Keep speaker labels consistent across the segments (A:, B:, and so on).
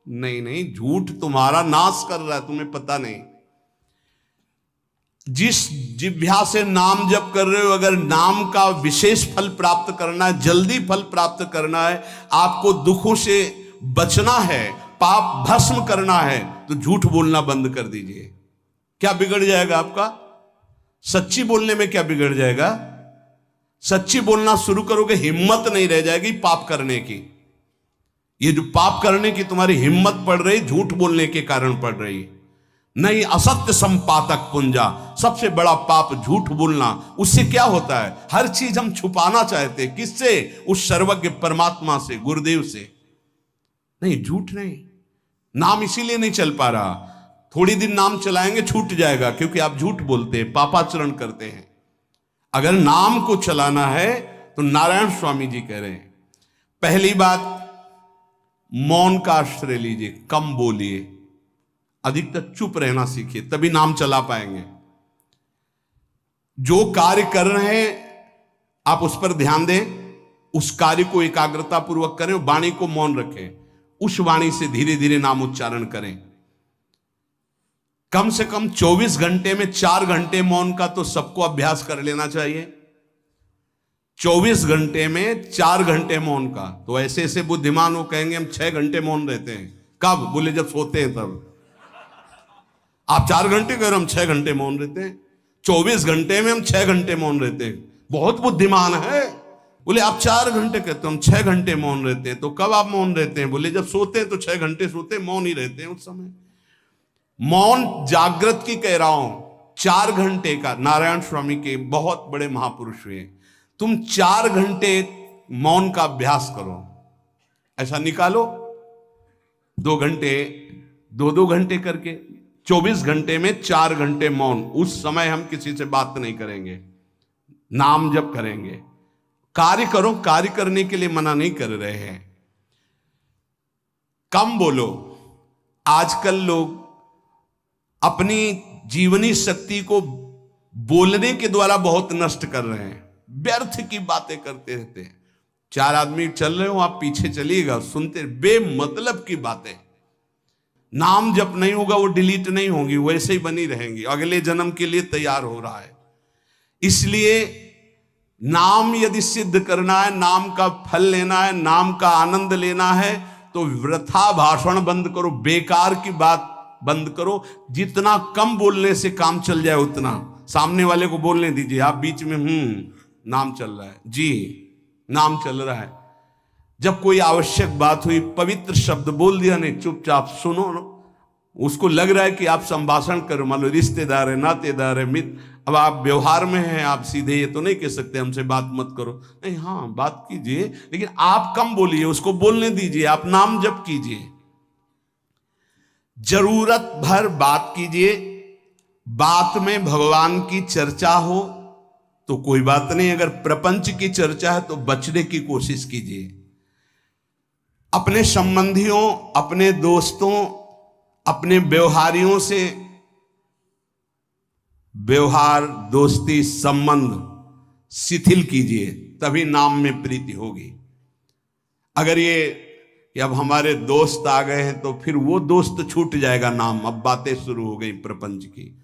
A: नहीं नहीं, झूठ तुम्हारा नाश कर रहा है, तुम्हें पता नहीं। जिस जिह्वा से नाम जप कर रहे हो, अगर नाम का विशेष फल प्राप्त करना है, जल्दी फल प्राप्त करना है, आपको दुखों से बचना है, पाप भस्म करना है, तो झूठ बोलना बंद कर दीजिए। क्या बिगड़ जाएगा आपका? सच्ची बोलने में क्या बिगड़ जाएगा? सच्ची बोलना शुरू करोगे, हिम्मत नहीं रह जाएगी पाप करने की। ये जो पाप करने की तुम्हारी हिम्मत पड़ रही, झूठ बोलने के कारण पड़ रही। नहीं, असत्य संपातक पुंजा, सबसे बड़ा पाप झूठ बोलना। उससे क्या होता है? हर चीज हम छुपाना चाहते, किससे? उस सर्वज्ञ परमात्मा से, गुरुदेव से। नहीं, झूठ नहीं। नाम इसीलिए नहीं चल पा रहा, थोड़ी दिन नाम चलाएंगे छूट जाएगा, क्योंकि आप झूठ बोलते हैं, पापाचरण करते हैं। अगर नाम को चलाना है तो नारायण स्वामी जी कह रहे हैं, पहली बात मौन का आश्रय लीजिए, कम बोलिए, अधिकतर चुप रहना सीखिए, तभी नाम चला पाएंगे। जो कार्य कर रहे हैं आप उस पर ध्यान दें, उस कार्य को एकाग्रता पूर्वक करें, वाणी को मौन रखें, उस वाणी से धीरे धीरे नाम उच्चारण करें। कम से कम 24 घंटे में 4 घंटे मौन का तो सबको अभ्यास कर लेना चाहिए। 24 घंटे में 4 घंटे मौन का। तो ऐसे ऐसे बुद्धिमान हो कहेंगे हम 6 घंटे मौन रहते हैं। कब? बोले जब सोते हैं तब। आप 4 घंटे कह रहे, हम 6 घंटे मौन रहते हैं। 24 घंटे में हम 6 घंटे मौन रहते हैं, बहुत बुद्धिमान है। बोले आप 4 घंटे कहते हो, हम 6 घंटे मौन रहते हैं। तो कब आप मौन रहते हैं? बोले जब सोते हैं तो 6 घंटे सोते हैं, मौन ही रहते हैं उस समय। मौन जागृत की कह रहा हूं, 4 घंटे का। नारायण स्वामी के बहुत बड़े महापुरुष हुए, तुम 4 घंटे मौन का अभ्यास करो, ऐसा निकालो 2 घंटे, 2 घंटे करके 24 घंटे में 4 घंटे मौन। उस समय हम किसी से बात नहीं करेंगे, नाम जप करेंगे। कार्य करो, कार्य करने के लिए मना नहीं कर रहे हैं, कम बोलो। आजकल लोग अपनी जीवनी शक्ति को बोलने के द्वारा बहुत नष्ट कर रहे हैं, व्यर्थ की बातें करते रहते हैं। 4 आदमी चल रहे हो, आप पीछे चलिएगा, सुनते, बेमतलब की बातें। नाम जब नहीं होगा वो डिलीट नहीं होंगी, वैसे ही बनी रहेंगी, अगले जन्म के लिए तैयार हो रहा है। इसलिए नाम यदि सिद्ध करना है, नाम का फल लेना है, नाम का आनंद लेना है, तो वृथा भाषण बंद करो, बेकार की बात बंद करो। जितना कम बोलने से काम चल जाए उतना। सामने वाले को बोलने दीजिए, आप बीच में नाम चल रहा है जी, नाम चल रहा है। जब कोई आवश्यक बात हुई, पवित्र शब्द बोल दिया, नहीं चुपचाप सुनो। उसको लग रहा है कि आप संभाषण करो, मान लो रिश्तेदार है, नातेदार है, मित्र, अब आप व्यवहार में हैं, आप सीधे ये तो नहीं कह सकते हमसे बात मत करो, नहीं, हाँ बात कीजिए, लेकिन आप कम बोलिए, उसको बोलने दीजिए, आप नाम जप कीजिए, जरूरत भर बात कीजिए। बात में भगवान की चर्चा हो तो कोई बात नहीं, अगर प्रपंच की चर्चा है तो बचने की कोशिश कीजिए। अपने संबंधियों, अपने दोस्तों, अपने व्यवहारियों से व्यवहार, दोस्ती, संबंध शिथिल कीजिए, तभी नाम में प्रीति होगी। अगर ये कि अब हमारे दोस्त आ गए हैं तो फिर वो दोस्त छूट जाएगा नाम, अब बातें शुरू हो गई प्रपंच की।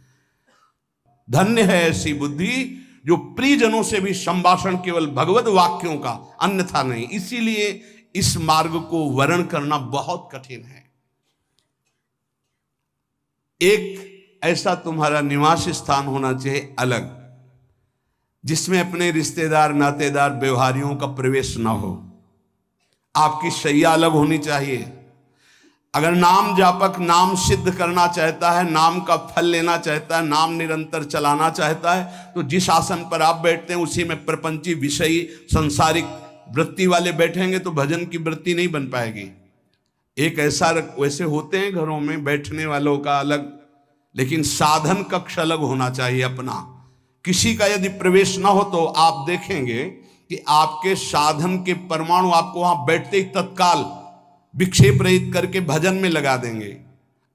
A: धन्य है ऐसी बुद्धि जो प्रियजनों से भी संभाषण केवल भगवत वाक्यों का, अन्यथा नहीं। इसीलिए इस मार्ग को वर्ण करना बहुत कठिन है। एक ऐसा तुम्हारा निवास स्थान होना चाहिए अलग, जिसमें अपने रिश्तेदार, नातेदार, व्यवहारियों का प्रवेश ना हो। आपकी शैया अलग होनी चाहिए। अगर नाम जापक नाम सिद्ध करना चाहता है, नाम का फल लेना चाहता है, नाम निरंतर चलाना चाहता है, तो जिस आसन पर आप बैठते हैं उसी में प्रपंची, विषयी, संसारिक वृत्ति वाले बैठेंगे तो भजन की वृत्ति नहीं बन पाएगी। एक ऐसा, वैसे होते हैं घरों में बैठने वालों का अलग, लेकिन साधन कक्ष अलग होना चाहिए अपना। किसी का यदि प्रवेश ना हो तो आप देखेंगे कि आपके साधन के परमाणु आपको वहां बैठते ही तत्काल विक्षेप रहित करके भजन में लगा देंगे।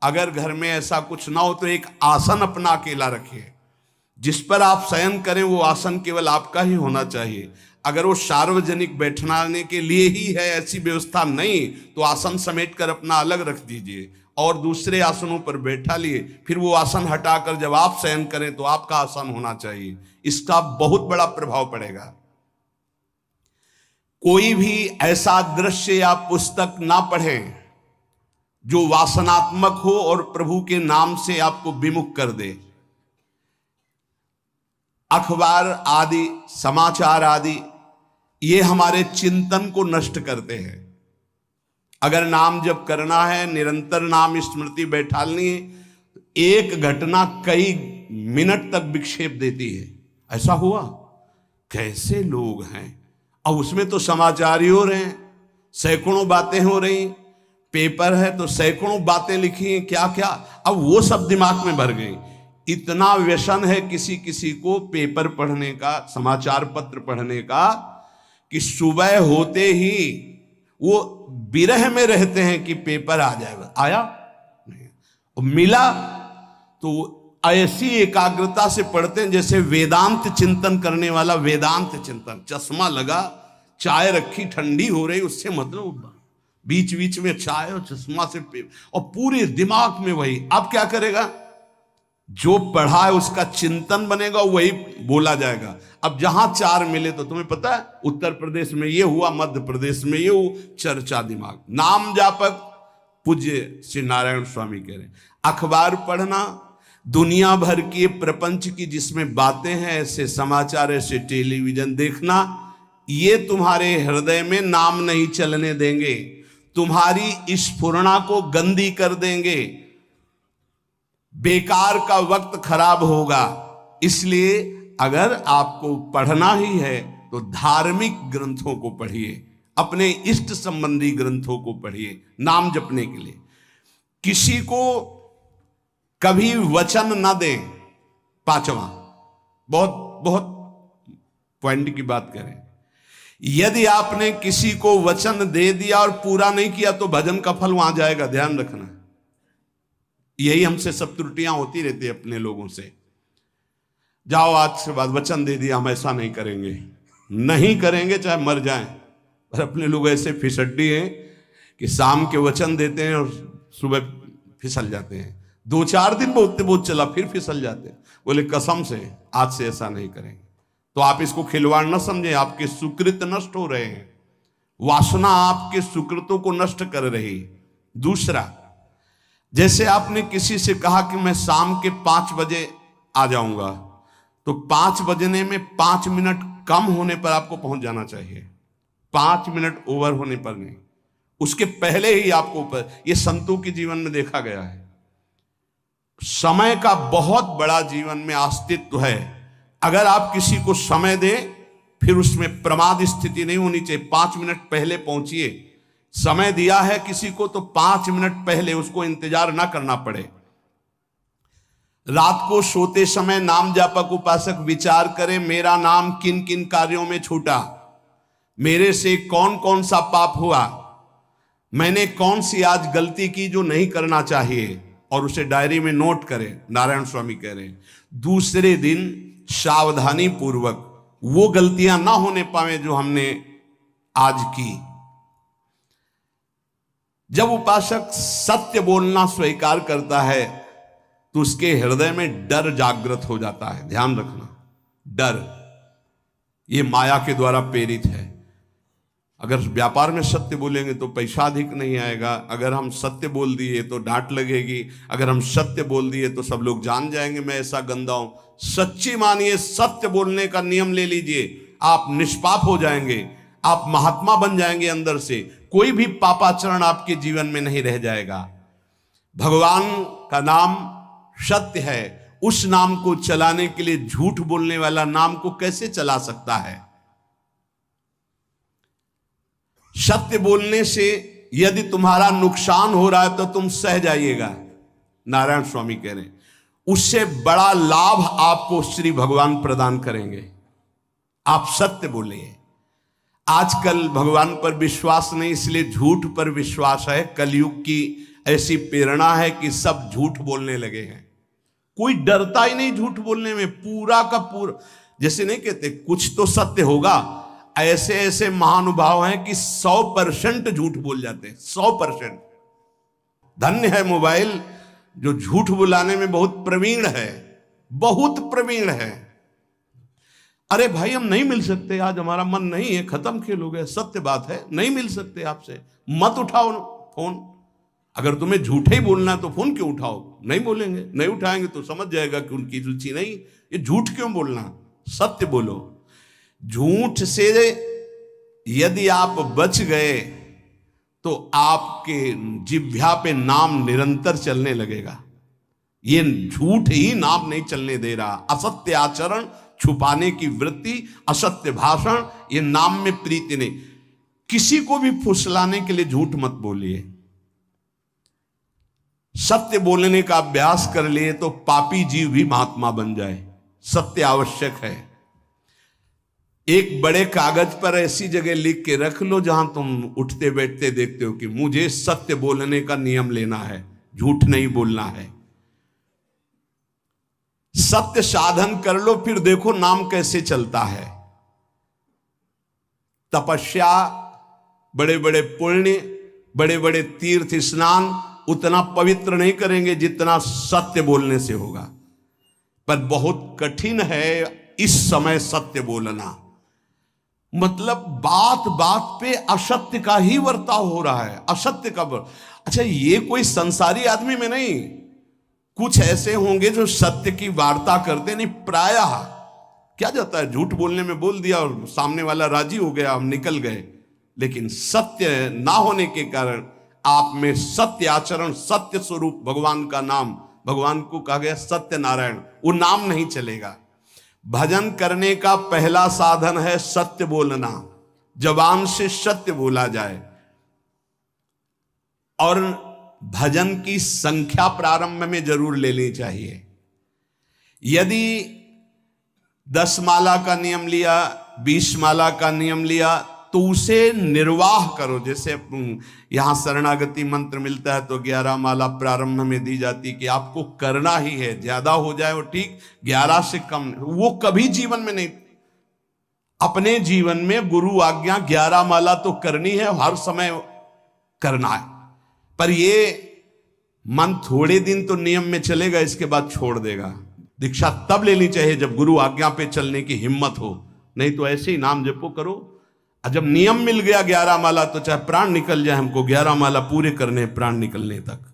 A: अगर घर में ऐसा कुछ ना हो तो एक आसन अपना अकेला रखिए, जिस पर आप शयन करें वो आसन केवल आपका ही होना चाहिए। अगर वो सार्वजनिक बैठने के लिए ही है, ऐसी व्यवस्था नहीं, तो आसन समेट कर अपना अलग रख दीजिए और दूसरे आसनों पर बैठा लिए, फिर वो आसन हटाकर जब आप शयन करें तो आपका आसन होना चाहिए। इसका बहुत बड़ा प्रभाव पड़ेगा। कोई भी ऐसा दृश्य या पुस्तक ना पढ़ें जो वासनात्मक हो और प्रभु के नाम से आपको विमुख कर दे। अखबार आदि, समाचार आदि, ये हमारे चिंतन को नष्ट करते हैं। अगर नाम जप करना है, निरंतर नाम स्मृति बैठालनी है, एक घटना कई मिनट तक विक्षेप देती है। ऐसा हुआ, कैसे लोग हैं, अब उसमें तो समाचार ही हो रहे हैं, सैकड़ों बातें हो रही, पेपर है तो सैकड़ों बातें लिखी हैं, क्या क्या, अब वो सब दिमाग में भर गई। इतना व्यसन है किसी किसी को पेपर पढ़ने का, समाचार पत्र पढ़ने का, कि सुबह होते ही वो विरह में रहते हैं कि पेपर आ जाएगा, आया नहीं, और मिला तो ऐसी एकाग्रता से पढ़ते हैं जैसे वेदांत चिंतन करने वाला वेदांत चिंतन। चश्मा लगा, चाय रखी, ठंडी हो रही, उससे मतलब बीच बीच में चाय और चश्मा से और पूरे दिमाग में वही। अब क्या करेगा, जो पढ़ा है उसका चिंतन बनेगा, वही बोला जाएगा। अब जहां चार मिले तो तुम्हें पता है, उत्तर प्रदेश में ये हुआ, मध्य प्रदेश में ये हुआ, चर्चा दिमाग। नाम जापक पूज्य श्री नारायण स्वामी कह रहे हैं, अखबार पढ़ना, दुनिया भर की प्रपंच की जिसमें बातें हैं, ऐसे समाचार, ऐसे टेलीविजन देखना, ये तुम्हारे हृदय में नाम नहीं चलने देंगे, तुम्हारी स्फुरणा को गंदी कर देंगे, बेकार का वक्त खराब होगा। इसलिए अगर आपको पढ़ना ही है तो धार्मिक ग्रंथों को पढ़िए, अपने इष्ट संबंधी ग्रंथों को पढ़िए नाम जपने के लिए। किसी को कभी वचन न दें। पांचवा, बहुत बहुत पॉइंट की बात करें, यदि आपने किसी को वचन दे दिया और पूरा नहीं किया तो भजन का फल वहां जाएगा, ध्यान रखना। यही हमसे सब त्रुटियां होती रहती है अपने लोगों से। जाओ आज से बाद वचन दे दिया, हम ऐसा नहीं करेंगे, नहीं करेंगे चाहे मर जाएं। और अपने लोग ऐसे फिसड्डी हैं कि शाम के वचन देते हैं और सुबह फिसल जाते हैं, 2-4 दिन बहुत चला फिर फिसल जाते हैं। बोले कसम से आज से ऐसा नहीं करेंगे। तो आप इसको खिलवाड़ न समझें, आपके सुकृत नष्ट हो रहे हैं, वासना आपके सुकृतों को नष्ट कर रही। दूसरा, जैसे आपने किसी से कहा कि मैं शाम के 5 बजे आ जाऊंगा, तो 5 बजने में 5 मिनट कम होने पर आपको पहुंच जाना चाहिए, 5 मिनट ओवर होने पर नहीं, उसके पहले ही आपको ऊपर। यह संतों के जीवन में देखा गया है। समय का बहुत बड़ा जीवन में अस्तित्व है। अगर आप किसी को समय दें, फिर उसमें प्रमाद स्थिति नहीं होनी चाहिए। 5 मिनट पहले पहुंचिए। समय दिया है किसी को तो 5 मिनट पहले उसको इंतजार ना करना पड़े। रात को सोते समय नाम जापक उपासक विचार करें, मेरा नाम किन किन कार्यों में छूटा, मेरे से कौन कौन सा पाप हुआ, मैंने कौन सी आज गलती की जो नहीं करना चाहिए, और उसे डायरी में नोट करें। नारायण स्वामी कह रहे हैं दूसरे दिन सावधानी पूर्वक वो गलतियां ना होने पावे जो हमने आज की। जब उपासक सत्य बोलना स्वीकार करता है तो उसके हृदय में डर जागृत हो जाता है। ध्यान रखना, डर ये माया के द्वारा प्रेरित है। अगर व्यापार में सत्य बोलेंगे तो पैसा अधिक नहीं आएगा, अगर हम सत्य बोल दिए तो डांट लगेगी, अगर हम सत्य बोल दिए तो सब लोग जान जाएंगे मैं ऐसा गंदा हूं। सच्ची मानिए, सत्य बोलने का नियम ले लीजिए, आप निष्पाप हो जाएंगे, आप महात्मा बन जाएंगे अंदर से, कोई भी पापाचरण आपके जीवन में नहीं रह जाएगा। भगवान का नाम सत्य है, उस नाम को चलाने के लिए झूठ बोलने वाला नाम को कैसे चला सकता है। सत्य बोलने से यदि तुम्हारा नुकसान हो रहा है तो तुम सह जाइएगा। नारायण स्वामी कह रहे हैं उससे बड़ा लाभ आपको श्री भगवान प्रदान करेंगे। आप सत्य बोलिए। आजकल भगवान पर विश्वास नहीं, इसलिए झूठ पर विश्वास है। कलयुग की ऐसी प्रेरणा है कि सब झूठ बोलने लगे हैं, कोई डरता ही नहीं झूठ बोलने में। पूरा का पूरा, जैसे नहीं कहते कुछ तो सत्य होगा, ऐसे ऐसे महानुभाव हैं कि 100% झूठ बोल जाते हैं, 100%। धन्य है मोबाइल जो झूठ बुलाने में बहुत प्रवीण है, बहुत प्रवीण है। अरे भाई हम नहीं मिल सकते, आज हमारा मन नहीं है, खत्म खेल हो गया, सत्य बात है, नहीं मिल सकते आपसे, मत उठाओ फोन। अगर तुम्हें झूठे ही बोलना है तो फोन क्यों उठाओ? नहीं बोलेंगे, नहीं उठाएंगे तो समझ जाएगा कि उनकी रुचि नहीं। ये झूठ क्यों बोलना, सत्य बोलो। झूठ से यदि आप बच गए तो आपके जिह्वा पे नाम निरंतर चलने लगेगा। ये झूठ ही नाम नहीं चलने दे रहा। असत्य आचरण, छुपाने की वृत्ति, असत्य भाषण, ये नाम में प्रीति नहीं। किसी को भी फुसलाने के लिए झूठ मत बोलिए। सत्य बोलने का अभ्यास कर लिए तो पापी जीव भी महात्मा बन जाए। सत्य आवश्यक है। एक बड़े कागज पर ऐसी जगह लिख के रख लो जहां तुम उठते बैठते देखते हो कि मुझे सत्य बोलने का नियम लेना है, झूठ नहीं बोलना है। सत्य साधन कर लो, फिर देखो नाम कैसे चलता है। तपस्या, बड़े बड़े पुण्य, बड़े बड़े तीर्थ स्नान उतना पवित्र नहीं करेंगे जितना सत्य बोलने से होगा। पर बहुत कठिन है इस समय सत्य बोलना। मतलब बात बात पे असत्य का ही वर्ताव हो रहा है, असत्य का अच्छा, ये कोई संसारी आदमी में नहीं, कुछ ऐसे होंगे जो सत्य की वार्ता करते नहीं। प्रायः क्या जाता है, झूठ बोलने में बोल दिया और सामने वाला राजी हो गया, हम निकल गए। लेकिन सत्य ना होने के कारण आप में सत्य आचरण, सत्य स्वरूप भगवान का नाम, भगवान को कहा गया सत्य नारायण, वो नाम नहीं चलेगा। भजन करने का पहला साधन है सत्य बोलना, जबान से सत्य बोला जाए। और भजन की संख्या प्रारंभ में जरूर लेनी चाहिए। यदि 10 माला का नियम लिया, 20 माला का नियम लिया, तो उसे निर्वाह करो। जैसे यहां शरणागति मंत्र मिलता है तो 11 माला प्रारंभ में दी जाती कि आपको करना ही है, ज्यादा हो जाए वो ठीक, 11 से कम वो कभी जीवन में नहीं। अपने जीवन में गुरु आज्ञा 11 माला तो करनी है, हर समय करना है। पर ये मन थोड़े दिन तो नियम में चलेगा, इसके बाद छोड़ देगा। दीक्षा तब लेनी चाहिए जब गुरु आज्ञा पे चलने की हिम्मत हो, नहीं तो ऐसे ही नाम जपो करो। और जब नियम मिल गया 11 माला तो चाहे प्राण निकल जाए, हमको 11 माला पूरे करने, प्राण निकलने तक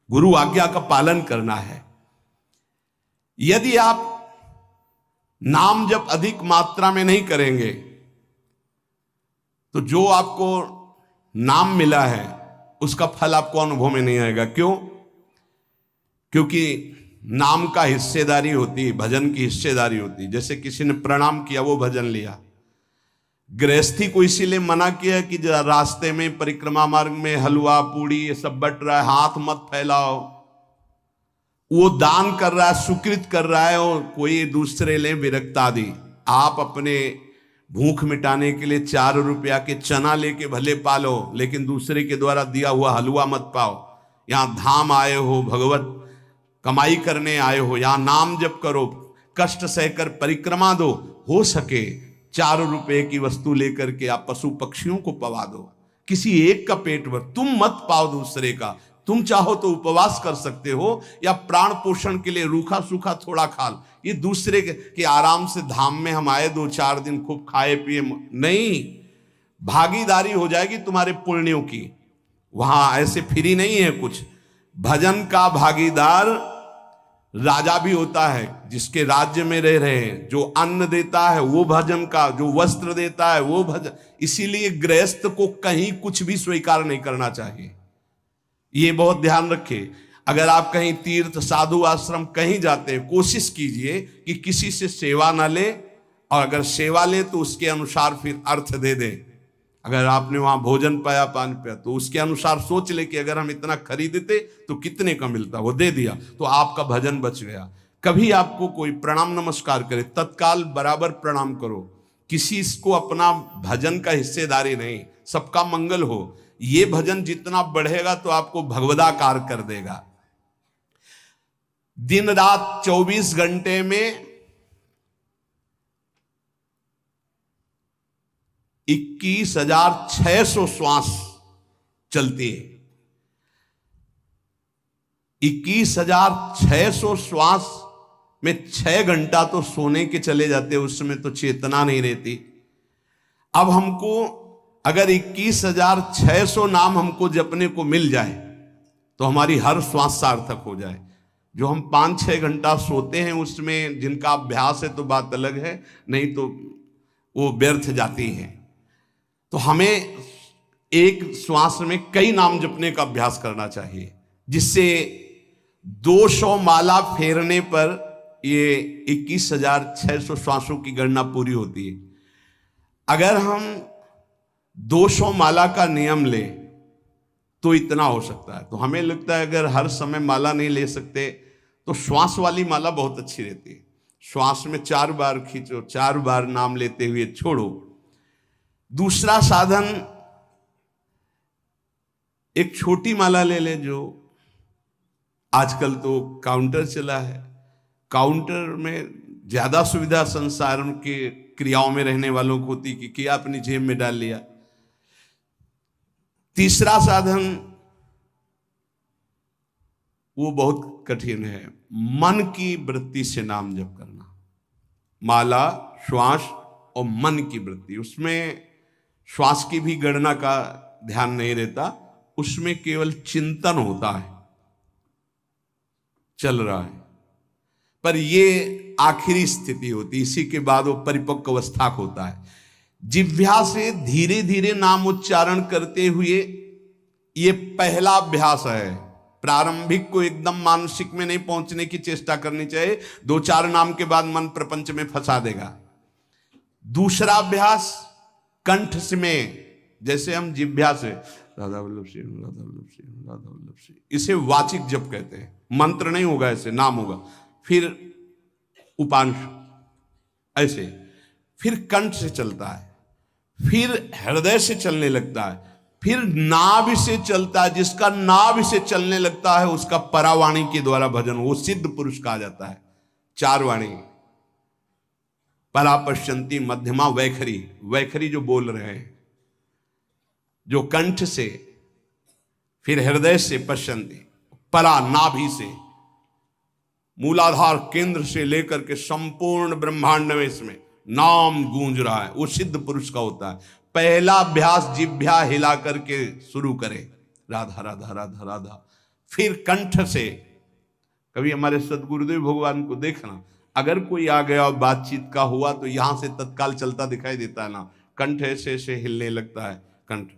A: गुरु आज्ञा का पालन करना है। यदि आप नाम जब अधिक मात्रा में नहीं करेंगे तो जो आपको नाम मिला है उसका फल आपको अनुभव में नहीं आएगा। क्यों? क्योंकि नाम का हिस्सेदारी होती है, भजन की हिस्सेदारी होती है। जैसे किसी ने प्रणाम किया, वो भजन लिया। गृहस्थी को इसीलिए मना किया कि रास्ते में परिक्रमा मार्ग में हलवा पूड़ी ये सब बट रहा है, हाथ मत फैलाओ। वो दान कर रहा है, सुकृत कर रहा है, और कोई दूसरे ले विरक्त आदि। आप अपने भूख मिटाने के लिए 4 रुपया के चना लेके भले पालो, लेकिन दूसरे के द्वारा दिया हुआ हलवा मत पाओ। यहां धाम आए हो, भगवत कमाई करने आए हो, यहां नाम जप करो, कष्ट सहकर परिक्रमा दो। हो सके 4 रुपए की वस्तु लेकर के आप पशु पक्षियों को पवा दो, किसी एक का पेट भर, तुम मत पाओ दूसरे का। तुम चाहो तो उपवास कर सकते हो, या प्राण पोषण के लिए रूखा सूखा थोड़ा खा लो। ये दूसरे के आराम से धाम में हम आए 2-4 दिन खूब खाए पिए नहीं, भागीदारी हो जाएगी तुम्हारे पुण्यों की। वहां ऐसे फ्री नहीं है कुछ। भजन का भागीदार राजा भी होता है, जिसके राज्य में रह रहे हैं। जो अन्न देता है वो भजन का, जो वस्त्र देता है वो भजन। इसीलिए गृहस्थ को कहीं कुछ भी स्वीकार नहीं करना चाहिए, ये बहुत ध्यान रखिए। अगर आप कहीं तीर्थ साधु आश्रम कहीं जाते हैं, कोशिश कीजिए कि किसी से सेवा ना ले, और अगर सेवा ले तो उसके अनुसार फिर अर्थ दे दे। अगर आपने वहां भोजन पाया, पान पाया, तो उसके अनुसार सोच ले कि अगर हम इतना खरीदते तो कितने का मिलता, वो दे दिया तो आपका भजन बच गया। कभी आपको कोई प्रणाम नमस्कार करे, तत्काल बराबर प्रणाम करो। किसी को अपना भजन का हिस्सेदारी नहीं, सबका मंगल हो। ये भजन जितना बढ़ेगा तो आपको भगवदाकार कर देगा। दिन रात 24 घंटे में 21,600 श्वास चलती है। 21,600 श्वास में 6 घंटा तो सोने के चले जाते, उसमें तो चेतना नहीं रहती। अब हमको अगर 21,600 नाम हमको जपने को मिल जाए तो हमारी हर श्वास सार्थक हो जाए। जो हम 5-6 घंटा सोते हैं उसमें जिनका अभ्यास है तो बात अलग है, नहीं तो वो व्यर्थ जाती है। तो हमें एक श्वास में कई नाम जपने का अभ्यास करना चाहिए, जिससे 200 माला फेरने पर ये 21,600 श्वासों की गणना पूरी होती है। अगर हम 200 माला का नियम ले तो इतना हो सकता है। तो हमें लगता है अगर हर समय माला नहीं ले सकते तो श्वास वाली माला बहुत अच्छी रहती है। श्वास में 4 बार खींचो, 4 बार नाम लेते हुए छोड़ो। दूसरा साधन, एक छोटी माला ले ले, जो आजकल तो काउंटर चला है, काउंटर में ज्यादा सुविधा संसार के क्रियाओं में रहने वालों को होती कि क्या अपनी जेब में डाल लिया। तीसरा साधन वो बहुत कठिन है, मन की वृत्ति से नाम जप करना। माला, श्वास और मन की वृत्ति, उसमें श्वास की भी गणना का ध्यान नहीं रहता, उसमें केवल चिंतन होता है, चल रहा है। पर ये आखिरी स्थिति होती, इसी के बाद वो परिपक्व अवस्था को होता है। जिह्वा से धीरे धीरे नाम उच्चारण करते हुए ये पहला अभ्यास है। प्रारंभिक को एकदम मानसिक में नहीं पहुंचने की चेष्टा करनी चाहिए, 2-4 नाम के बाद मन प्रपंच में फंसा देगा। दूसरा अभ्यास कंठ से में, जैसे हम जिह्वा से राधा वल्लभ सिंह, राधा वल्लभ सिंह, राधा वल्लभ सिंह, इसे वाचिक जप कहते हैं। मंत्र नहीं होगा, ऐसे नाम होगा। फिर उपांश ऐसे, फिर कंठ से चलता है, फिर हृदय से चलने लगता है, फिर नाभि से चलता है। जिसका नाभि से चलने लगता है उसका परावाणी के द्वारा भजन, वो सिद्ध पुरुष कहा जाता है। 4 वाणी, परा, पश्यंती, मध्यमा, वैखरी। वैखरी जो बोल रहे हैं, जो कंठ से, फिर हृदय से पश्यंती, परा नाभि से, मूलाधार केंद्र से लेकर के संपूर्ण ब्रह्मांड में इसमें नाम गूंज रहा है, वो सिद्ध पुरुष का होता है। पहला अभ्यास जिह्वा हिला करके शुरू करें, राधा राधा राधा राधा। फिर कंठ से, कभी हमारे सदगुरुदेव भगवान को देखना, अगर कोई आ गया और बातचीत का हुआ तो यहां से तत्काल चलता दिखाई देता है ना, कंठ ऐसे ऐसे हिलने लगता है कंठ।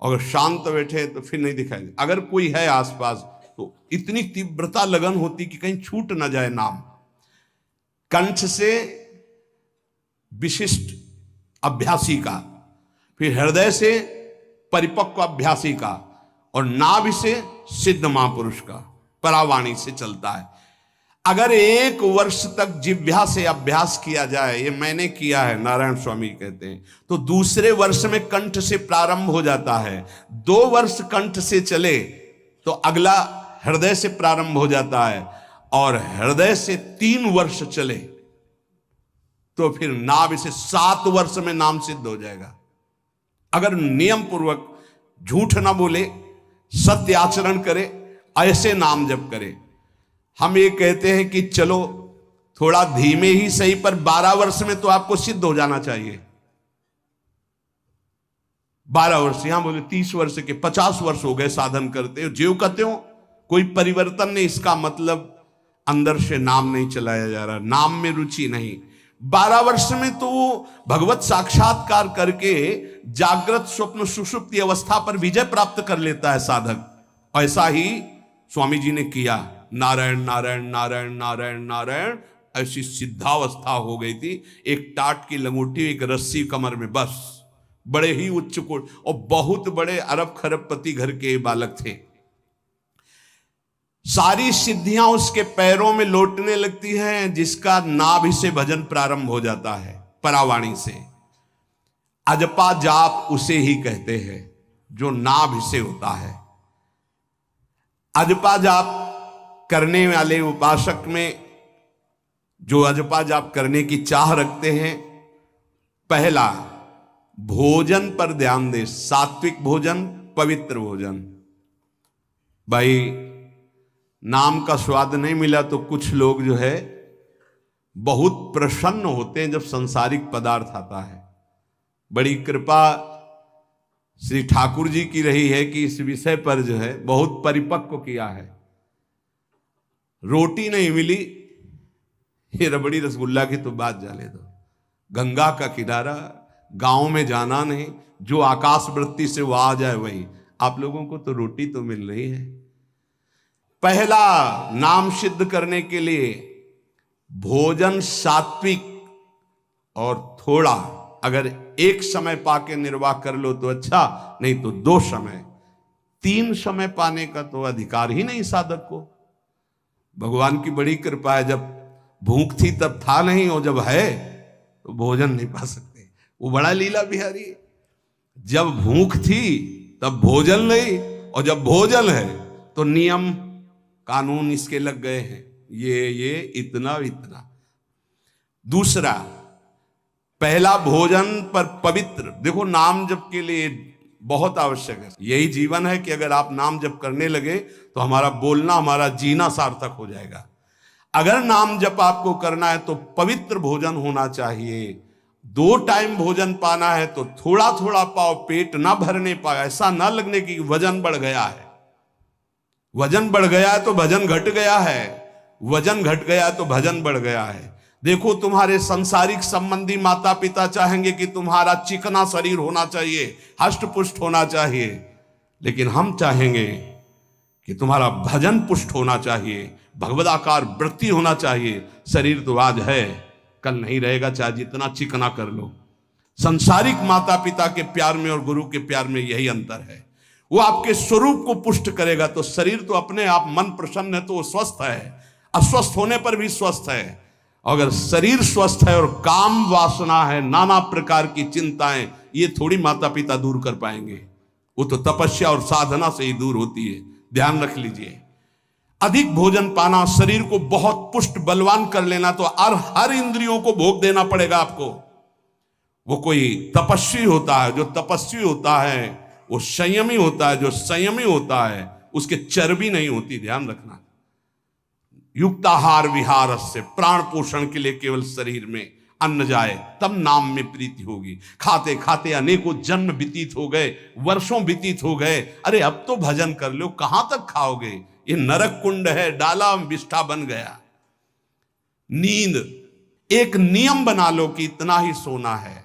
A: अगर शांत बैठे तो फिर नहीं दिखाई दे, अगर कोई है आसपास तो इतनी तीव्रता लगन होती कि कहीं छूट ना जाए नाम। कंठ से विशिष्ट अभ्यासी का, फिर हृदय से परिपक्व अभ्यासी का, और नाभि से सिद्ध महापुरुष का, परावाणी से चलता है। अगर 1 वर्ष तक जिह्वा से अभ्यास किया जाए, ये मैंने किया है, नारायण स्वामी कहते हैं, तो दूसरे वर्ष में कंठ से प्रारंभ हो जाता है। 2 वर्ष कंठ से चले तो अगला हृदय से प्रारंभ हो जाता है, और हृदय से 3 वर्ष चले तो फिर नाभि से 7 वर्ष में नाम सिद्ध हो जाएगा। अगर नियम पूर्वक झूठ ना बोले, सत्य आचरण करे, ऐसे नाम जप करे। हम ये कहते हैं कि चलो थोड़ा धीमे ही सही, पर 12 वर्ष में तो आपको सिद्ध हो जाना चाहिए। 12 वर्ष, यहां बोले 30 वर्ष के, 50 वर्ष हो गए साधन करते हो, ज्यों कहते हो कोई परिवर्तन नहीं। इसका मतलब अंदर से नाम नहीं चलाया जा रहा, नाम में रुचि नहीं। 12 वर्ष में तो भगवत साक्षात्कार करके जागृत स्वप्न सुषुप्ति अवस्था पर विजय प्राप्त कर लेता है साधक। ऐसा ही स्वामी जी ने किया। नारायण नारायण नारायण नारायण नारायण, ऐसी सिद्धावस्था हो गई थी। एक टाट की लंगोटी, एक रस्सी कमर में, बस। बड़े ही उच्च कोट, और बहुत बड़े अरब खरबपति घर के बालक थे। सारी सिद्धियां उसके पैरों में लौटने लगती हैं, जिसका नाभि से भजन प्रारंभ हो जाता है, परावाणी से। अजपा जाप उसे ही कहते हैं जो नाभि से होता है। अजपा जाप करने वाले उपासक में जो अजपा जाप करने की चाह रखते हैं, पहला भोजन पर ध्यान दे, सात्विक भोजन, पवित्र भोजन। भाई नाम का स्वाद नहीं मिला तो कुछ लोग जो है बहुत प्रसन्न होते हैं जब सांसारिक पदार्थ आता है। बड़ी कृपा श्री ठाकुर जी की रही है कि इस विषय पर जो है बहुत परिपक्व किया है। रोटी नहीं मिली, ये रबड़ी रसगुल्ला की तो बात जाने दो। गंगा का किनारा, गांव में जाना नहीं, जो आकाश वृत्ति से वो आ जाए वही। आप लोगों को तो रोटी तो मिल रही है। पहला नाम सिद्ध करने के लिए भोजन सात्विक और थोड़ा, अगर एक समय पाके निर्वाह कर लो तो अच्छा, नहीं तो 2 समय, 3 समय पाने का तो अधिकार ही नहीं साधक को। भगवान की बड़ी कृपा है, जब भूख थी तब था नहीं, और जब है तो भोजन नहीं पा सकते। वो बड़ा लीला बिहारी है। जब भूख थी तब भोजन नहीं, और जब भोजन है तो नियम कानून इसके लग गए हैं, ये इतना इतना। दूसरा, पहला भोजन पर पवित्र। देखो नाम जप के लिए बहुत आवश्यक है। यही जीवन है कि अगर आप नाम जप करने लगे तो हमारा बोलना, हमारा जीना सार्थक हो जाएगा। अगर नाम जप आपको करना है तो पवित्र भोजन होना चाहिए। 2 टाइम भोजन पाना है तो थोड़ा थोड़ा पाओ, पेट ना भरने पाए, ऐसा ना लगने की वजन बढ़ गया है। वजन बढ़ गया है तो भजन घट गया है, वजन घट गया है तो भजन बढ़ गया है। देखो तुम्हारे संसारिक संबंधी माता पिता चाहेंगे कि तुम्हारा चिकना शरीर होना चाहिए, हष्ट पुष्ट होना चाहिए, लेकिन हम चाहेंगे कि तुम्हारा भजन पुष्ट होना चाहिए, भगवदाकार वृत्ति होना चाहिए। शरीर तो आज है, कल नहीं रहेगा, चाहे जितना चिकना कर लो। संसारिक माता पिता के प्यार में और गुरु के प्यार में यही अंतर है। वो आपके स्वरूप को पुष्ट करेगा तो शरीर तो अपने आप, मन प्रसन्न है तो वो स्वस्थ है, अस्वस्थ होने पर भी स्वस्थ है। अगर शरीर स्वस्थ है और काम वासना है, नाना प्रकार की चिंताएं, ये थोड़ी माता पिता दूर कर पाएंगे। वो तो तपस्या और साधना से ही दूर होती है, ध्यान रख लीजिए। अधिक भोजन पाना, शरीर को बहुत पुष्ट बलवान कर लेना, तो हर इंद्रियों को भोग देना पड़ेगा आपको। वो कोई तपस्वी होता है, जो तपस्वी होता है वो संयमी होता है, जो संयमी होता है उसके चर्बी नहीं होती, ध्यान रखना। युक्ताहार विहार से, प्राण पोषण के लिए केवल शरीर में अन्न जाए तब नाम में प्रीति होगी। खाते खाते अनेकों जन्म व्यतीत हो गए, वर्षों व्यतीत हो गए, अरे अब तो भजन कर लो, कहां तक खाओगे? ये नरक कुंड है, डाला विष्ठा बन गया। नींद, एक नियम बना लो कि इतना ही सोना है।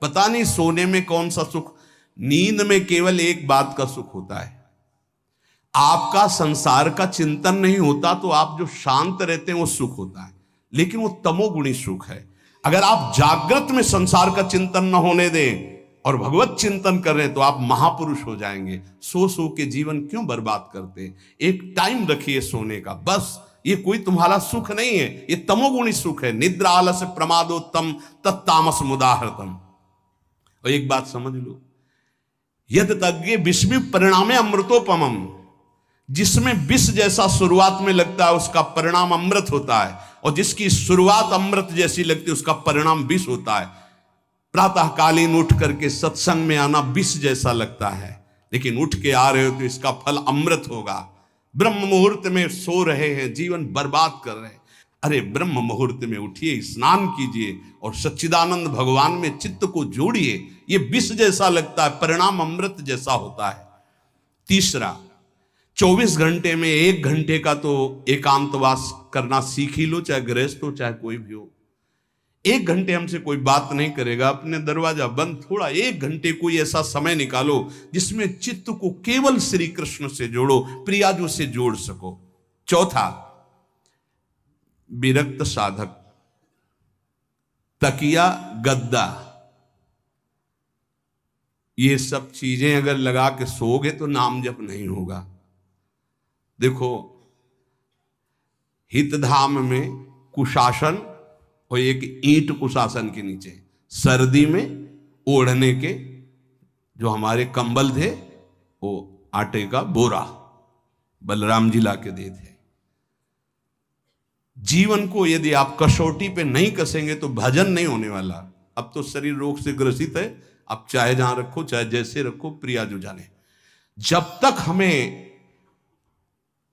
A: पता नहीं सोने में कौन सा सुख, नींद में केवल एक बात का सुख होता है, आपका संसार का चिंतन नहीं होता, तो आप जो शांत रहते हैं वो सुख होता है, लेकिन वो तमोगुणी सुख है। अगर आप जागृत में संसार का चिंतन न होने दें और भगवत चिंतन कर रहे हैं तो आप महापुरुष हो जाएंगे। सो सो के जीवन क्यों बर्बाद करते? एक टाइम रखिए सोने का, बस। ये कोई तुम्हारा सुख नहीं है, ये तमोगुणी सुख है। निद्रा आलस्य प्रमादोत्तम तत्तामस मुदाहृतम। और एक बात समझ लो, यद तज्ञे विस्मि परिणामे अमृतोपमम। जिसमें विष जैसा शुरुआत में लगता है उसका परिणाम अमृत होता है, और जिसकी शुरुआत अमृत जैसी लगती है उसका परिणाम विष होता है। प्रातःकालीन उठ करके सत्संग में आना विष जैसा लगता है, लेकिन उठ के आ रहे हो तो इसका फल अमृत होगा। ब्रह्म मुहूर्त में सो रहे हैं, जीवन बर्बाद कर रहे हैं, अरे ब्रह्म मुहूर्त में उठिए, स्नान कीजिए और सच्चिदानंद भगवान में चित्त को जोड़िए। ये विष जैसा लगता है, परिणाम अमृत जैसा होता है। तीसरा, 24 घंटे में 1 घंटे का तो एकांतवास करना सीख ही लो, चाहे गृहस्थ हो चाहे कोई भी हो। 1 घंटे हमसे कोई बात नहीं करेगा, अपने दरवाजा बंद, थोड़ा 1 घंटे कोई ऐसा समय निकालो जिसमें चित्त को केवल श्री कृष्ण से जोड़ो, प्रियाजू से जोड़ सको। चौथा, विरक्त साधक, तकिया गद्दा, ये सब चीजें अगर लगा के सोओगे तो नाम जप नहीं होगा। देखो, हितधाम में कुशासन और एक ईंट कुशासन के नीचे, सर्दी में ओढ़ने के जो हमारे कंबल थे वो आटे का बोरा बलराम जी ला के दे थे। जीवन को यदि आप कसौटी पे नहीं कसेंगे तो भजन नहीं होने वाला। अब तो शरीर रोग से ग्रसित है, आप चाहे जहां रखो, चाहे जैसे रखो, प्रिया जो जाने। जब तक हमें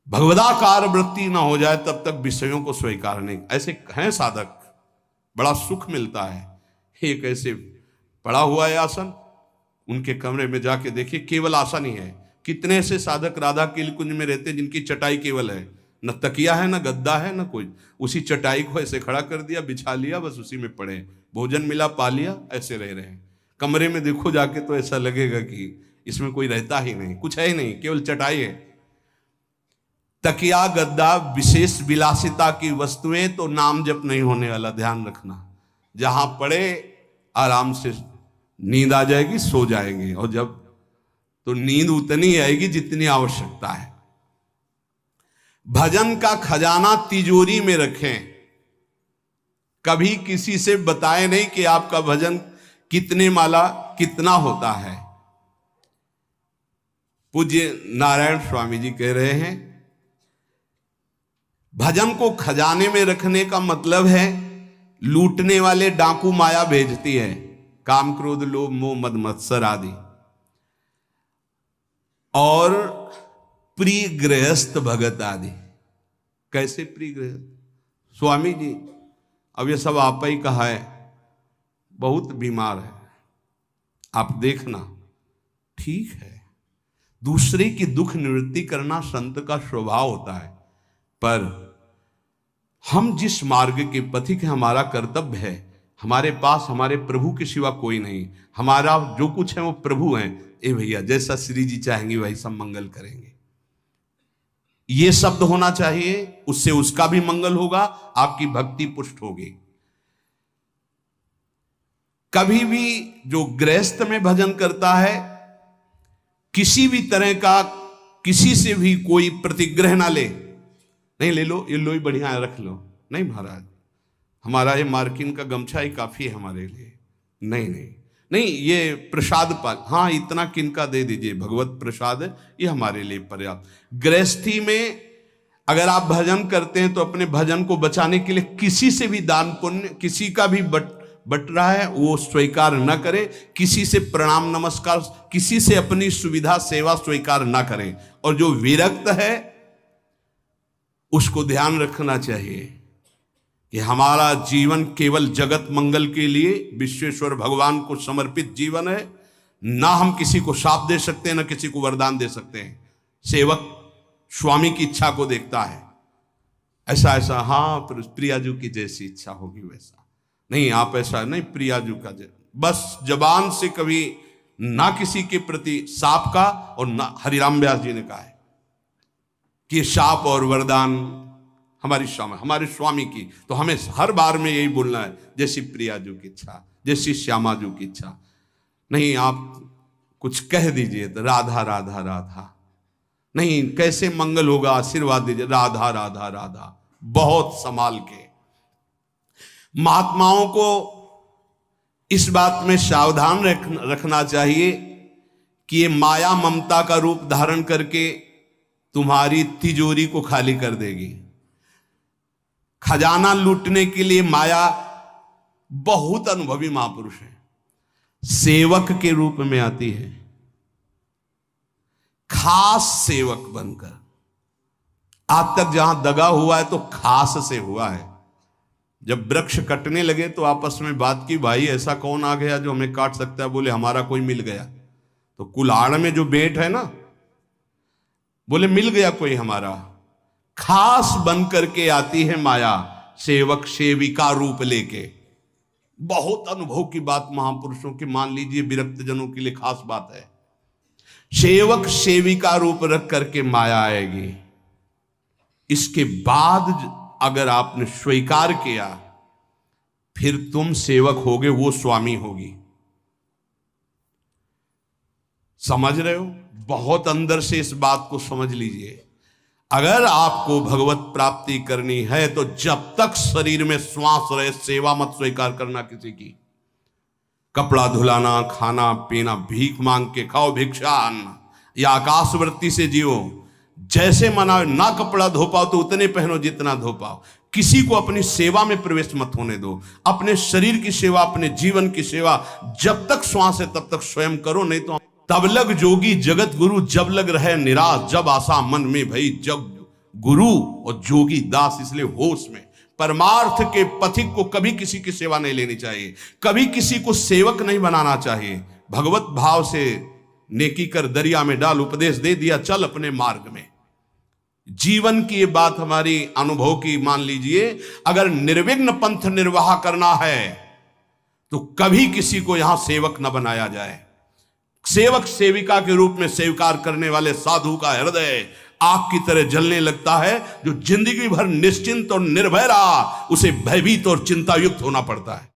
A: भगवदाकार वृत्ति ना हो जाए तब तक विषयों को स्वीकार नहीं। ऐसे हैं साधक, बड़ा सुख मिलता है। एक ऐसे पड़ा हुआ है आसन, उनके कमरे में जाके देखिए, केवल आसन ही है। कितने ऐसे साधक राधा कीलकुंज में रहते जिनकी चटाई केवल है, न तकिया है, न गद्दा है, न कोई। उसी चटाई को ऐसे खड़ा कर दिया, बिछा लिया, बस उसी में पड़े, भोजन मिला पा लिया, ऐसे रह रहे हैं। कमरे में देखो जाके तो ऐसा लगेगा कि इसमें कोई रहता ही नहीं, कुछ है ही नहीं, केवल चटाई है। तकिया गद्दा विशेष विलासिता की वस्तुएं तो नाम जप नहीं होने वाला, ध्यान रखना। जहां पड़े आराम से नींद आ जाएगी, सो जाएंगे, और जब तो नींद उतनी आएगी जितनी आवश्यकता है। भजन का खजाना तिजोरी में रखें, कभी किसी से बताएं नहीं कि आपका भजन कितने माला कितना होता है। पूज्य नारायण स्वामी जी कह रहे हैं, भजन को खजाने में रखने का मतलब है लूटने वाले डाकू माया भेजती है, काम क्रोध लोभ मोह मद मत्सर आदि, और प्रिय गृहस्थ भगत आदि। कैसे प्रिय गृहस्थ? स्वामी जी अब ये सब आप ही कहा है, बहुत बीमार है, आप देखना। ठीक है, दूसरे की दुख निवृत्ति करना संत का स्वभाव होता है, पर हम जिस मार्ग के पथिक हैं, हमारा कर्तव्य है। हमारे पास हमारे प्रभु के सिवा कोई नहीं, हमारा जो कुछ है वो प्रभु हैं। ए भैया, जैसा श्री जी चाहेंगे वही सब मंगल करेंगे, ये शब्द होना चाहिए, उससे उसका भी मंगल होगा, आपकी भक्ति पुष्ट होगी। कभी भी जो गृहस्थ में भजन करता है, किसी भी तरह का किसी से भी कोई प्रतिग्रह ना ले। नहीं ले लो, ये लो ही बढ़िया है, रख लो। नहीं महाराज, हमारा ये मार्किन का गमछा ही काफी है हमारे लिए। नहीं नहीं नहीं, ये प्रसाद पाल, हाँ इतना किनका दे दीजिए, भगवत प्रसाद है, ये हमारे लिए पर्याप्त। गृहस्थी में अगर आप भजन करते हैं तो अपने भजन को बचाने के लिए किसी से भी दान पुण्य, किसी का भी बट रहा है वो स्वीकार न करें, किसी से प्रणाम नमस्कार, किसी से अपनी सुविधा सेवा स्वीकार न करें। और जो विरक्त है उसको ध्यान रखना चाहिए कि हमारा जीवन केवल जगत मंगल के लिए विश्वेश्वर भगवान को समर्पित जीवन है। ना हम किसी को शाप दे सकते हैं, ना किसी को वरदान दे सकते हैं। सेवक स्वामी की इच्छा को देखता है, ऐसा ऐसा, हाँ प्रियाजू की जैसी इच्छा होगी वैसा। नहीं, आप ऐसा नहीं, प्रियाजू का बस जबान से कभी ना किसी के प्रति शाप का, और ना हरिराम व्यास जी ने कहा है कि शाप और वरदान हमारी स्वामी की, तो हमें हर बार में यही बोलना है, जैसी प्रियाजू की इच्छा, जैसी श्यामाजू की इच्छा। नहीं, आप कुछ कह दीजिए तो राधा राधा राधा, नहीं कैसे मंगल होगा, आशीर्वाद दीजिए राधा राधा राधा, बहुत संभाल के। महात्माओं को इस बात में सावधान रखना चाहिए कि ये माया ममता का रूप धारण करके तुम्हारी तिजोरी को खाली कर देगी। खजाना लूटने के लिए माया बहुत अनुभवी महापुरुष है, सेवक के रूप में आती है, खास सेवक बनकर। आज तक जहां दगा हुआ है तो खास से हुआ है। जब वृक्ष कटने लगे तो आपस में बात की, भाई ऐसा कौन आ गया जो हमें काट सकता है? बोले हमारा कोई मिल गया। तो कुल्हाड़ में जो बेंट है ना, बोले मिल गया कोई हमारा। खास बन करके आती है माया, सेवक सेविका रूप लेके। बहुत अनुभव की बात महापुरुषों की, मान लीजिए विरक्त जनों के लिए खास बात है। सेवक सेविका रूप रख करके माया आएगी। इसके बाद अगर आपने स्वीकार किया, फिर तुम सेवक होगे, वो स्वामी होगी। समझ रहे हो? बहुत अंदर से इस बात को समझ लीजिए। अगर आपको भगवत प्राप्ति करनी है तो जब तक शरीर में श्वास रहे, सेवा मत स्वीकार करना किसी की। कपड़ा धुलाना, खाना पीना, भीख मांग के खाओ, भिक्षा अन्न, या आकाशवृत्ति से जियो। जैसे मना, ना कपड़ा धो पाओ तो उतने पहनो जितना धो पाओ। किसी को अपनी सेवा में प्रवेश मत होने दो। अपने शरीर की सेवा, अपने जीवन की सेवा जब तक श्वास है तब तक स्वयं करो, नहीं तो तब लग जोगी जगत गुरु, जब लग रहे निराश, जब आशा मन में भई, जब गुरु और जोगी दास। इसलिए होश में परमार्थ के पथिक को कभी किसी की सेवा नहीं लेनी चाहिए, कभी किसी को सेवक नहीं बनाना चाहिए। भगवत भाव से नेकी कर दरिया में डाल, उपदेश दे दिया चल अपने मार्ग में। जीवन की ये बात हमारी अनुभव की मान लीजिए, अगर निर्विघ्न पंथ निर्वाह करना है तो कभी किसी को यहां सेवक न बनाया जाए। सेवक सेविका के रूप में स्वीकार करने वाले साधु का हृदय आग की तरह जलने लगता है। जो जिंदगी भर निश्चिंत और निर्भय रहा, उसे भयभीत और चिंतायुक्त होना पड़ता है।